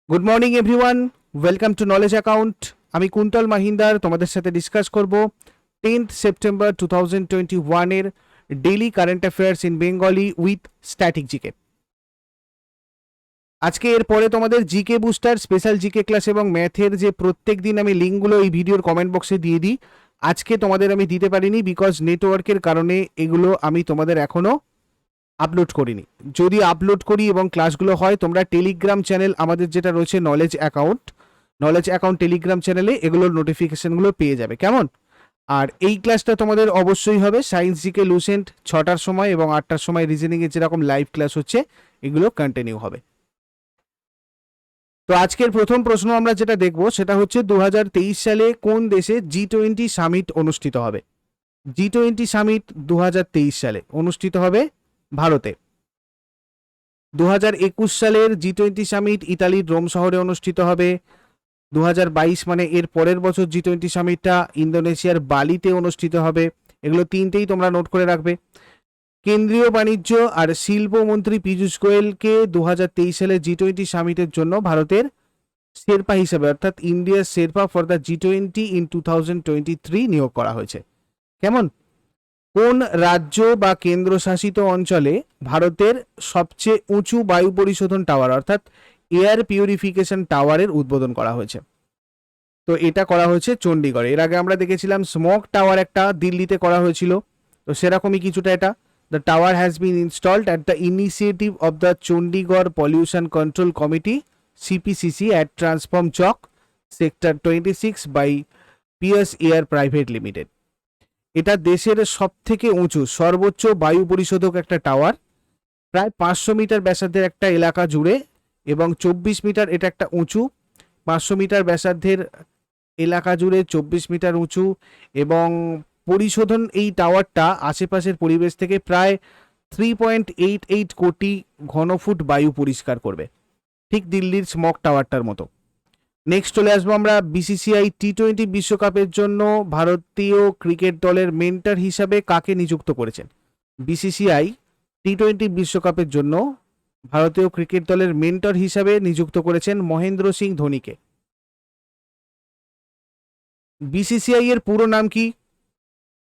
Good morning everyone, welcome to knowledge account. আমি কুন্তল মাহিন্দার তোমাদের সাথে ডিসকাস করব 10th সেপ্টেম্বর 2021 এর daily current affairs in Bengali with static GK. আজকে এরপরে তোমাদের GK booster, special GK class এবং ম্যাথের যে প্রত্যেক দিন আমি লিঙ্কগুলো এই ভিডিওর কমেন্ট বক্সে দিয়ে দিই, আজকে তোমাদের আমি দিতে পারিনি বিকজ নেটওয়ার্কের কারণে এগুলো আমি তোমাদের এখনও আপলোড করিনি। যদি আপলোড করি এবং ক্লাসগুলো হয়, তোমরা টেলিগ্রাম চ্যানেল আমাদের যেটা রয়েছে নলেজ অ্যাকাউন্ট টেলিগ্রাম চ্যানেলে এগুলোর নোটিফিকেশনগুলো পেয়ে যাবে, কেমন? আর এই ক্লাসটা তোমাদের অবশ্যই হবে সায়েন্স জিকে লুসেন্ট 6টার সময় এবং 8টার সময় রিজনিংয়ের যেরকম লাইভ ক্লাস হচ্ছে এগুলো কন্টিনিউ হবে। তো আজকের প্রথম প্রশ্ন আমরা যেটা দেখব সেটা হচ্ছে 2023 সালে কোন দেশে G20 সামিট অনুষ্ঠিত হবে? G20 সামিট 2023 সালে অনুষ্ঠিত হবে ভারতে। 2021 সালের G20 সামিট ইতালির রোম শহরে অনুষ্ঠিত হবে। 2022 মানে এর পরের বছর G20 সামিটটা ইন্দোনেশিয়ার বালিতে অনুষ্ঠিত হবে। এগুলো তিনটেই তোমরা নোট করে রাখবে। কেন্দ্রীয় বাণিজ্য আর শিল্পমন্ত্রী পীযূষ গোয়েলকে 2023 সালে G20 সামিটের জন্য ভারতের শেরপা হিসেবে অর্থাৎ ইন্ডিয়ার Sherpa for the G20 in 2023 নিয়োগ করা হয়েছে, কেমন? কোন রাজ্য বা কেন্দ্রশাসিত অঞ্চলে ভারতের সবচেয়ে উঁচু বায়ু পরিশোধন টাওয়ার অর্থাৎ এয়ার পিউরিফিকেশন টাওয়ারের উদ্বোধন করা হয়েছে? তো এটা করা হয়েছে চণ্ডীগড়ে। এর আগে আমরা দেখেছিলাম স্মোক টাওয়ার একটা দিল্লিতে করা হয়েছিল, তো সেরকমই কিছুটা এটা। The tower has been installed at the initiative of the Chandigarh pollution control committee CPCC at transform chowk sector 26 by PS air private limited. এটা দেশের সবথেকে উঁচু সর্বোচ্চ বায়ু পরিশোধক একটা টাওয়ার, প্রায় 500 মিটার ব্যাসার্ধের একটা এলাকা জুড়ে এবং 24 মিটার, এটা একটা উঁচু 500 মিটার ব্যাসার্ধের এলাকা জুড়ে 24 মিটার উঁচু এবং পরিশোধন এই টাওয়ারটা আশেপাশের পরিবেশ থেকে প্রায় 3.88 কোটি ঘনফুট বায়ু পরিষ্কার করবে, ঠিক দিল্লির স্মক টাওয়ারটার মতো। নেক্সট চলে আসবো আমরা বিসিসিআই T20 বিশ্বকাপের জন্য ভারতীয় ক্রিকেট দলের মেন্টর হিসাবে কাকে নিযুক্ত করেছেন? বিসিসিআই T20 বিশ্বকাপের জন্য ভারতীয় ক্রিকেট দলের মেন্টর হিসাবে নিযুক্ত করেছেন মহেন্দ্র সিং ধোনিকে। বিসিসিআই এর পুরো নাম কি?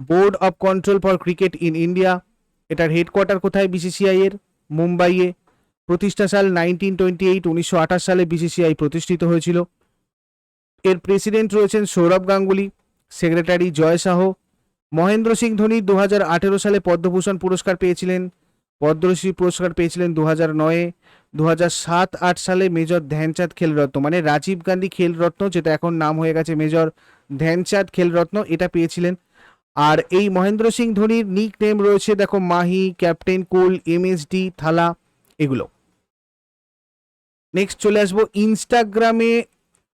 Board of control for cricket in India. এটার হেডকোয়ার্টার কোথায় বিসিসিআই এর? মুম্বাইয়ে। প্রতিষ্ঠা সাল 1928, 1928 সালে বিসিসিআই প্রতিষ্ঠিত হয়েছিল। এর প্রেসিডেন্ট রয়েছেন সৌরভ গাঙ্গুলি, সেক্রেটারি জয় শাহ। মহেন্দ্র সিং ধোনি 2018 সালে পদ্মভূষণ পুরস্কার পেয়েছিলেন, পদ্মশ্রী পুরস্কার পেয়েছিলেন 2009-এ। 2007-8 সালে মেজর ধ্যানচাঁদ খেলরত্ন মানে রাজীব গান্ধী খেলরত্ন, যেটা এখন নাম হয়ে গেছে মেজর ধ্যানচাঁদ খেলরত্ন, এটা পেয়েছিলেন। আর এই মহেন্দ্র সিং ধোনির নিক নেম রয়েছে দেখো মাহি, ক্যাপ্টেন কুল, এমএসডি, থালা, এগুলো। নেক্সট চলে আসবো ইনস্টাগ্রামে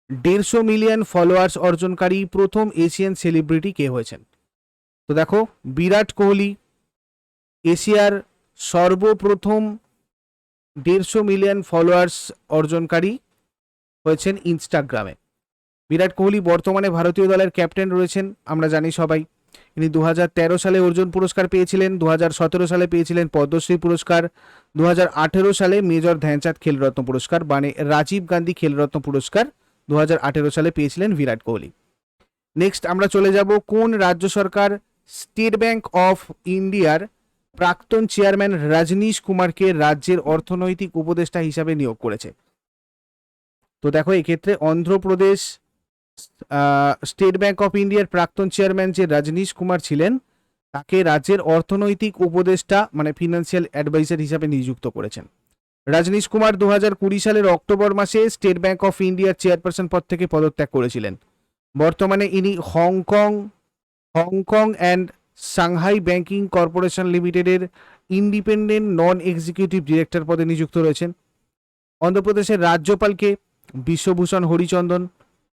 150 মিলিয়ন ফলোয়ার্স অর্জনকারী প্রথম এশিয়ান সেলিব্রিটি কে হয়েছেন? তো দেখো বিরাট কোহলি এশিয়ার সর্বপ্রথম 150 মিলিয়ন ফলোয়ার্স অর্জনকারী হয়েছেন ইনস্টাগ্রামে। বিরাট কোহলি বর্তমানে ভারতীয় দলের ক্যাপ্টেন রয়েছেন, আমরা জানি সবাই। ইনি 2013 সালে অর্জুন পুরস্কার পেয়েছিলেন, 2017 সালে পেয়েছিলেন পদ্মশ্রী পুরস্কার, 2018 সালে মেজর ধ্যানচাঁদ খেলরত্ন পুরস্কার মানে রাজীব গান্ধী খেলরত্ন পুরস্কার 2018 সালে পেয়েছিলেন বিরাট কোহলি। নেক্সট আমরা চলে যাব কোন রাজ্য সরকার স্টেট ব্যাংক অফ ইন্ডিয়ার প্রাক্তন চেয়ারম্যান রজনীশ কুমারকে রাজ্যের অর্থনৈতিক উপদেষ্টা হিসাবে নিয়োগ করেছে? তো দেখো এক্ষেত্রে অন্ধ্রপ্রদেশ স্টেট ব্যাংক অফ ইন্ডিয়ার প্রাক্তন চেয়ারম্যান যে রজনীশ কুমার ছিলেন, তাকে রাজ্যের অর্থনৈতিক উপদেষ্টা মানে ফিনান্সিয়াল অ্যাডভাইজার হিসাবে নিযুক্ত করেছেন। রজনীশ কুমার 2020 সালের অক্টোবর মাসে স্টেট ব্যাংক অফ ইন্ডিয়ার চেয়ারপারসন পদ থেকে পদত্যাগ করেছিলেন। বর্তমানে ইনি Hong Kong and Shanghai banking corporation লিমিটেডের ইন্ডিপেন্ডেন্ট নন এক্সিকিউটিভ ডিরেক্টর পদে নিযুক্ত রয়েছেন। অন্ধ্রপ্রদেশের রাজ্যপালকে বিশ্বভূষণ হরিচন্দন।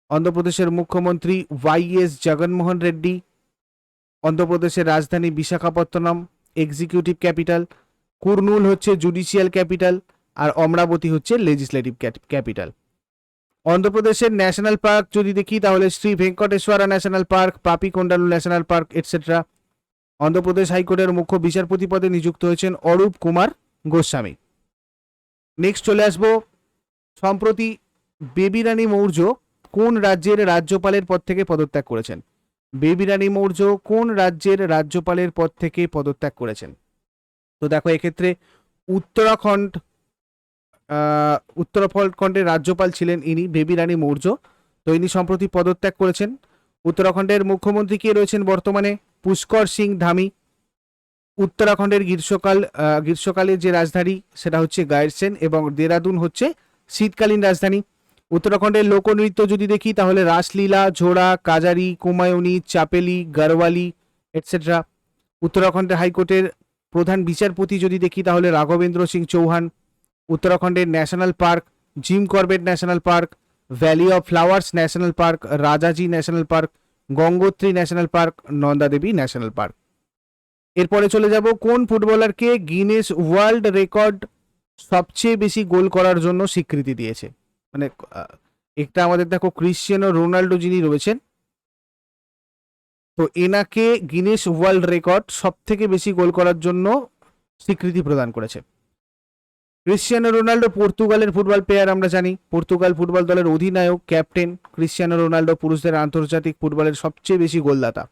অন্ধ্রপ্রদেশের মুখ্যমন্ত্রী ওয়াইএস জগনমোহন রেড্ডি। অন্ধ্রপ্রদেশের রাজধানী বিশাখাপত্তনম এক্সিকিউটিভ ক্যাপিটাল। কুর্নুল হচ্ছে জুডিশিয়াল ক্যাপিটাল আর অমরাবতী হচ্ছে লেজিসলেটিভ ক্যাপিটাল। অন্ধ্রপ্রদেশের ন্যাশনাল পার্ক যদি দেখি তাহলে Shri Venkateswara national park, Papikondalu national park etcetera. Andhra Pradesh হাইকোর্টের মুখ্য বিচারপতি পদে নিযুক্ত হয়েছেন অরূপ কুমার গোস্বামী। নেক্সট চলে আসবো সম্প্রতি বেবি রানী মৌর্য কোন রাজ্যের রাজ্যপালের পদ থেকে পদত্যাগ করেছেন? বেবি রানী মৌর্য কোন রাজ্যের রাজ্যপালের পদ থেকে পদত্যাগ করেছেন? তো দেখো এক্ষেত্রে উত্তরাখণ্ড, উত্তরাখণ্ডের রাজ্যপাল ছিলেন ইনি, বেবি রানী মৌর্য। তো ইনি সম্প্রতি পদত্যাগ করেছেন। উত্তরাখণ্ডের মুখ্যমন্ত্রী কে রয়েছেন বর্তমানে? পুষ্কর সিং ধামি। উত্তরাখণ্ডের গ্রীষ্মকালের যে রাজধানী সেটা হচ্ছে গায়রসেন, এবং দেরাদুন হচ্ছে শীতকালীন রাজধানী। উত্তরাখণ্ডের লোকনৃত্য যদি দেখি তাহলে রাসলীলা, ঝোড়া, কাজারি, কুমায়ুনি, চাপেলি, গারওয়ালি এটসেট্রা। উত্তরাখণ্ডের হাইকোর্টের প্রধান বিচারপতি যদি দেখি তাহলে রাঘবেন্দ্র সিং চৌহান। উত্তরাখণ্ডের national park Jim Corbett National Park, Valley of Flowers National Park, Rajaji National Park, Gangotri National Park, Nanda Devi National Park. এরপরে চলে যাব কোন ফুটবলারকে গিনেস ওয়ার্ল্ড রেকর্ড সবচেয়ে বেশি গোল করার জন্য স্বীকৃতি দিয়েছে? মানে একটা আমাদের দেখো ক্রিশ্চিয়ানো রোনাল্ডো যিনি রয়েছেন, তো এনাকে গিনেস ওয়ার্ল্ড রেকর্ড সব থেকে বেশি গোল করার জন্য স্বীকৃতি প্রদান করেছে। ক্রিশ্চিয়ানো রোনাল্ডো পর্তুগালের ফুটবল প্লেয়ার, আমরা জানি পর্তুগাল ফুটবল দলের অধিনায়ক, ক্যাপ্টেন। ক্রিশ্চিয়ানো রোনাল্ডো পুরুষদের আন্তর্জাতিক ফুটবলের সবচেয়ে বেশি গোলদাতা।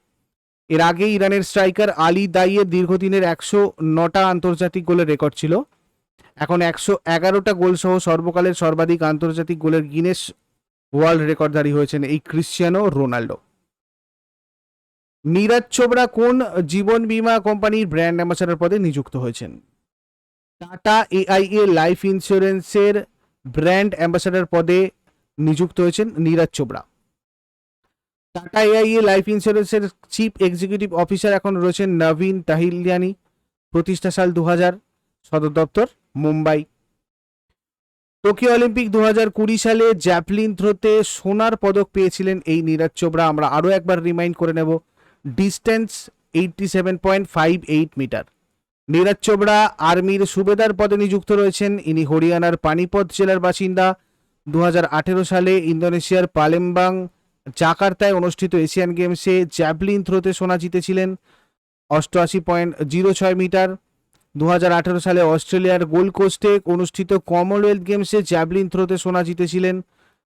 এর আগে ইরানের স্ট্রাইকার আলী দাইয়ের দীর্ঘদিনের 109টা আন্তর্জাতিক গোলের রেকর্ড ছিল। এখন 111টা গোল সহ সর্বকালের সর্বাধিক আন্তর্জাতিক গোলের গিনেস ওয়ার্ল্ড রেকর্ডধারী হয়েছেন এই ক্রিশ্চিয়ানো রোনাল্ডো। নীরজ চোপড়া কোন জীবন বীমা কোম্পানির ব্র্যান্ড অ্যাম্বাসাডর পদে নিযুক্ত হয়েছেন? টাটা এআইএ লাইফ ইন্স্যুরেন্সের ব্র্যান্ড অ্যাম্বাসাডর পদে নিযুক্ত হয়েছেন নীরজ চোপড়া। টাটা এআইএ লাইফ ইন্স্যুরেন্সের চিফ এক্সিকিউটিভ অফিসার এখন রয়েছেন নবীন তাহিলিয়ানি। প্রতিষ্ঠা সাল 2000, সদর দপ্তর মুম্বাই। টোকিও অলিম্পিক 2020 সালে জ্যাভলিন থ্রোতে সোনার পদক পেয়েছিলেন এই নীরজ চোপড়া। আমরা আরও একবার রিমাইন্ড করে নেব, ডিস্টেন্স 87.58 মিটার। নীরজ চোপড়া আর্মির সুবেদার পদে নিযুক্ত রয়েছেন। ইনি হরিয়ানার পানিপত জেলার বাসিন্দা। 2018 সালে ইন্দোনেশিয়ার পালেম্বাং জাকার্তায় অনুষ্ঠিত এশিয়ান গেমসে জ্যাভলিন থ্রোতে সোনা জিতেছিলেন 88.06 মিটার। 2018 সালে অস্ট্রেলিয়ার গোল্ড কোস্টে অনুষ্ঠিত কমনওয়েলথ গেমসে জ্যাভলিন থ্রোতে সোনা জিতেছিলেন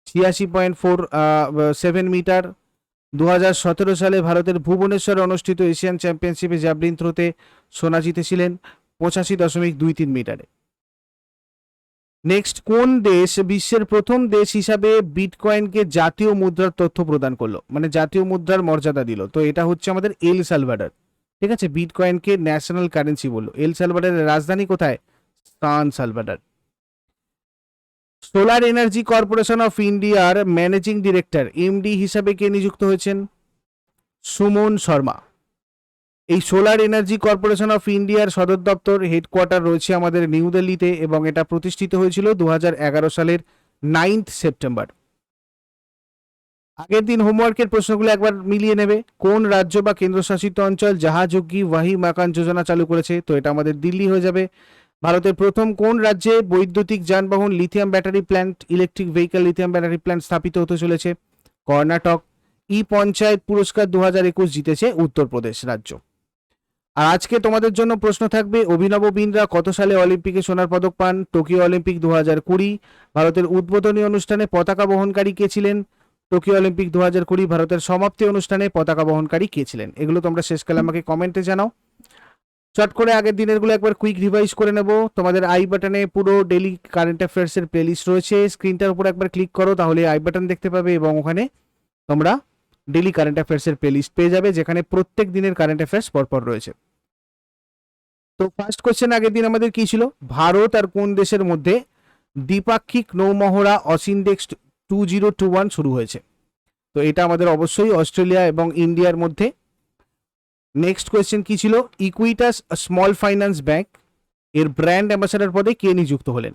86.47 মিটার। 2017 সালে ভারতের ভুবনেশ্বরে অনুষ্ঠিত এশিয়ান চ্যাম্পিয়নশিপে জ্যাভলিন থ্রোতে সোনা জিতেছিলেন 85.23 মিটারে। নেক্সট, কোন দেশ বিশ্বের প্রথম দেশ হিসাবে বিটকয়েনকে জাতীয় মুদ্রার তথ্য প্রদান করলো, মানে জাতীয় মুদ্রার মর্যাদা দিল? তো এটা হচ্ছে আমাদের এল সালভাডর। ঠিক আছে, বিটকয়েনকে ন্যাশনাল কারেন্সি বললো। এল সালভাডারের রাজধানী কোথায়? সান সালভাডার। সোলার এনার্জি কর্পোরেশন অফ ইন্ডিয়ার ম্যানেজিং ডিরেক্টর এমডি হিসাবে কে নিযুক্ত হয়েছেন? সুমন শর্মা। এই সোলার এনার্জি কর্পোরেশন অফ ইন্ডিয়ার সদর দপ্তর হেডকোয়ার্টার রয়েছে আমাদের নিউ দিল্লিতে, এবং এটা প্রতিষ্ঠিত হয়েছিল 2011 সালের 9 সেপ্টেম্বর। আগের দিন হোমওয়ার্কের প্রশ্নগুলো একবার মিলিয়ে নেবে। কোন রাজ্য বা কেন্দ্রশাসিত অঞ্চল জাহাজোগী ওয়াহি মাকান যোজনা চালু করেছে? তো এটা আমাদের দিল্লি হয়ে যাবে। ভারতের প্রথম কোন রাজ্যে বৈদ্যুতিক যানবাহন lithium battery plant, electric vehicle lithium battery plant স্থাপিত হতে চলেছে? কর্ণাটক। ই পঞ্চায়েত পুরস্কার 2021 জিতেছে উত্তরপ্রদেশ রাজ্য। আর আজকে তোমাদের জন্য প্রশ্ন থাকবে, অভিনব বিন্দ্রা কত সালে অলিম্পিকে সোনার পদক পান? Tokyo Olympic 2020। ভারতের উদ্বোধনী অনুষ্ঠানে পতাকা বহনকারী কে ছিলেন? টোকিও অলিম্পিক 2020 ভারতের সমাপ্তি অনুষ্ঠানে পতাকা বহনকারী কে ছিলেন? এগুলো তোমরা শেষকালে আমাকে কমেন্টে জানাও। চট করে আগের দিনেরগুলো একবার কুইক রিভাইজ করে নেব। তোমাদের আই বাটনে পুরো ডেলি কারেন্ট অ্যাফেয়ার্সের প্লেলিস্ট রয়েছে, স্ক্রিনটার উপর একবার ক্লিক করো, তাহলে আই বাটন দেখতে পাবে, এবং ওখানে তোমরা ডেলি কারেন্ট অ্যাফেয়ার্সের প্লেলিস্ট পেয়ে যাবে, যেখানে প্রত্যেক দিনের কারেন্ট অ্যাফেয়ার্স পরপর রয়েছে। তো ফার্স্ট কোশ্চেন আগের দিন আমাদের কি ছিল? ভারত আর কোন দেশের মধ্যে দ্বিপাক্ষিক নৌমহড়া অসিনডেক্স 2021 শুরু হয়েছে? তো এটা আমাদের অবশ্যই অস্ট্রেলিয়া এবং ইন্ডিয়ার মধ্যে। নেক্সট কোয়েশ্চেন কি ছিল? ইকুইটাস স্মল ফাইন্যান্স ব্যাংক এর ব্র্যান্ড অ্যাম্বাসাডর পদে কে নিযুক্ত হলেন?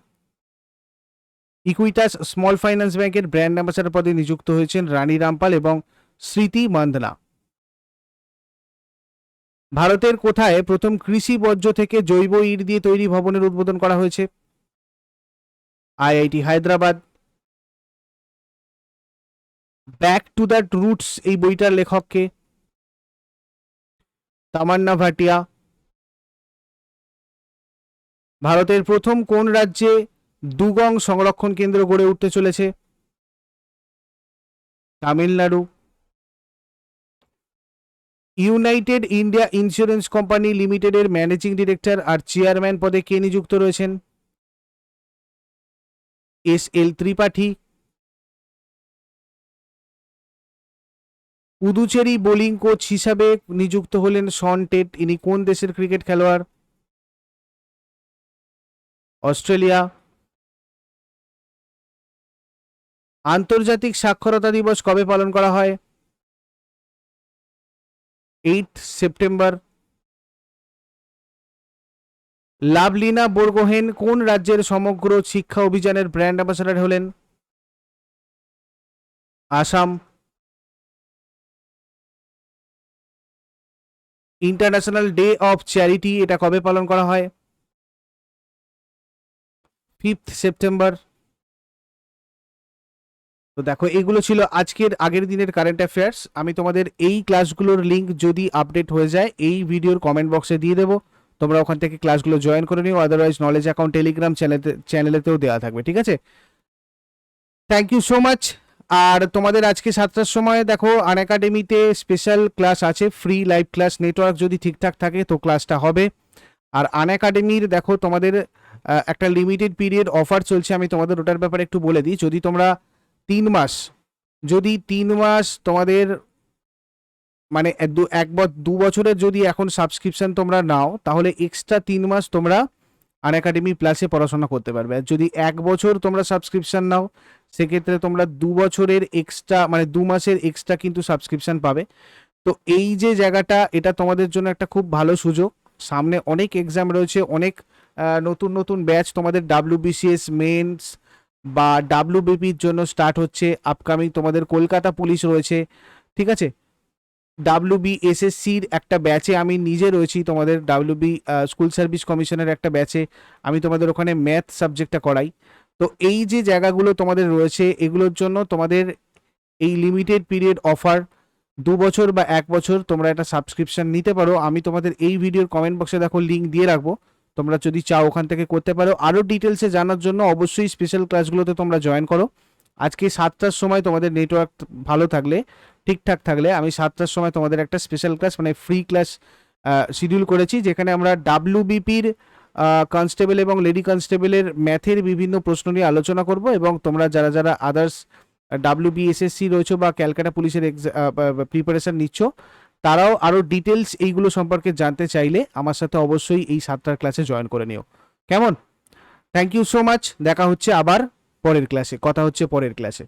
ইকুইটাস স্মল ফাইন্যান্স ব্যাংকের ব্র্যান্ড অ্যাম্বাসাডর পদে নিযুক্ত হয়েছেন রানী রামপাল এবং স্মৃতি মান্দনা। ভারতের কোথায় প্রথম কৃষি বর্জ্য থেকে জৈব ইট দিয়ে তৈরি ভবনের উদ্বোধন করা হয়েছে? IIT Hyderabad. Back to the roots এই বইটার লেখককে? তামান্না ভাটিয়া। ভারতের প্রথম কোন রাজ্যে দুগং সংরক্ষণ কেন্দ্র গড়ে উঠতে চলেছে? Tamil Nadu. United India insurance company লিমিটেডের ম্যানেজিং ডিরেক্টর আর চেয়ারম্যান পদে কে নিযুক্ত রয়েছেন? S L Tripathi. Puducherry bowling coach হিসাবে নিযুক্ত হলেন শন টেট, ইনি কোন দেশের ক্রিকেট খেলোয়াড়? অস্ট্রেলিয়া। আন্তর্জাতিক সাক্ষরতা দিবস কবে পালন করা হয়? 8 সেপ্টেম্বর। লাভলিনা বোরগোহেন কোন রাজ্যের সমগ্র শিক্ষা অভিযানের ব্র্যান্ড অ্যাম্বাসাডার হলেন? Assam. International day of charity এটা কবে পালন করা হয়? 5 সেপ্টেম্বর। তো দেখো, এগুলো ছিল আজকের আগের দিনের কারেন্ট অ্যাফেয়ার্স। আমি তোমাদের এই ক্লাসগুলোর লিঙ্ক যদি আপডেট হয়ে যায় এই ভিডিওর কমেন্ট বক্সে দিয়ে দেবো, তোমরা ওখান থেকে ক্লাসগুলো জয়েন করে নিও। আদারওয়াইজ নলেজ অ্যাকাউন্ট টেলিগ্রাম চ্যানেলেতেও দেওয়া থাকবে, ঠিক আছে? Thank you so much. আর তোমাদের আজকে 7টার সময় দেখো আনএকাডেমিতে স্পেশাল ক্লাস আছে, ফ্রি লাইভ ক্লাস। নেটওয়ার্ক যদি ঠিকঠাক থাকে তো ক্লাসটা হবে। আর আনএকাডেমির দেখো তোমাদের একটা লিমিটেড পিরিয়ড অফার চলছে, আমি তোমাদের ওটার ব্যাপারে একটু বলে দিই। যদি তোমরা 3 মাস, যদি 3 মাস তোমাদের মানে 2 বছরের যদি এখন সাবস্ক্রিপশন তোমরা নাও, তাহলে এক্সট্রা 3 মাস তোমরা আনএকাডেমি প্লাসে পড়াশোনা করতে পারবে। আর যদি 1 বছর তোমরা সাবস্ক্রিপশন নাও, সেক্ষেত্রে তোমরা 2 বছরের এক্সট্রা মানে 2 মাসের এক্সট্রা কিন্তু সাবস্ক্রিপশন পাবে। তো এই যে জায়গাটা, এটা তোমাদের জন্য একটা খুব ভালো সুযোগ। সামনে অনেক এক্সাম রয়েছে, অনেক নতুন নতুন ব্যাচ তোমাদের WBCS মেন্স বা WBPর জন্য স্টার্ট হচ্ছে আপকামিং। তোমাদের কলকাতা পুলিশ রয়েছে, ঠিক আছে? WBSSCর একটা ব্যাচে আমি নিজে রয়েছি, তোমাদের স্কুল সার্ভিস কমিশনের একটা ব্যাচে আমি তোমাদের ওখানে ম্যাথ সাবজেক্টটা করাই। তো এই যে জায়গাগুলো তোমাদের রয়েছে, এগুলোর জন্য তোমাদের এই লিমিটেড পিরিয়ড অফার 2 বছর বা 1 বছর তোমরা একটা সাবস্ক্রিপশন নিতে পারো। আমি তোমাদের এই ভিডিওর কমেন্ট বক্সে দেখো লিঙ্ক দিয়ে রাখবো, তোমরা যদি চাও ওখান থেকে করতে পারো। আরও ডিটেলসে জানার জন্য অবশ্যই স্পেশাল ক্লাসগুলোতে তোমরা জয়েন করো। আজকে 7টার সময় তোমাদের নেটওয়ার্ক ভালো থাকলে, ঠিকঠাক থাকলে, আমি 7টার সময় তোমাদের একটা স্পেশাল ক্লাস মানে ফ্রি ক্লাস শিডিউল করেছি, যেখানে আমরা WBPর কনস্টেবল এবং লেডি কনস্টেবলের ম্যাথের বিভিন্ন প্রশ্ন নিয়ে আলোচনা করব। এবং তোমরা যারা যারা আদার্স WBSSC রয়েছে বা ক্যালকাটা পুলিশের প্রিপারেশন নিচ্ছ, তারাও আরও ডিটেলস এইগুলো সম্পর্কে জানতে চাইলে আমার সাথে অবশ্যই এই 7টার ক্লাসে জয়েন করে নিও। কেমন? Thank you so much. দেখা হচ্ছে আবার পরের ক্লাসে, কথা হচ্ছে পরের ক্লাসে।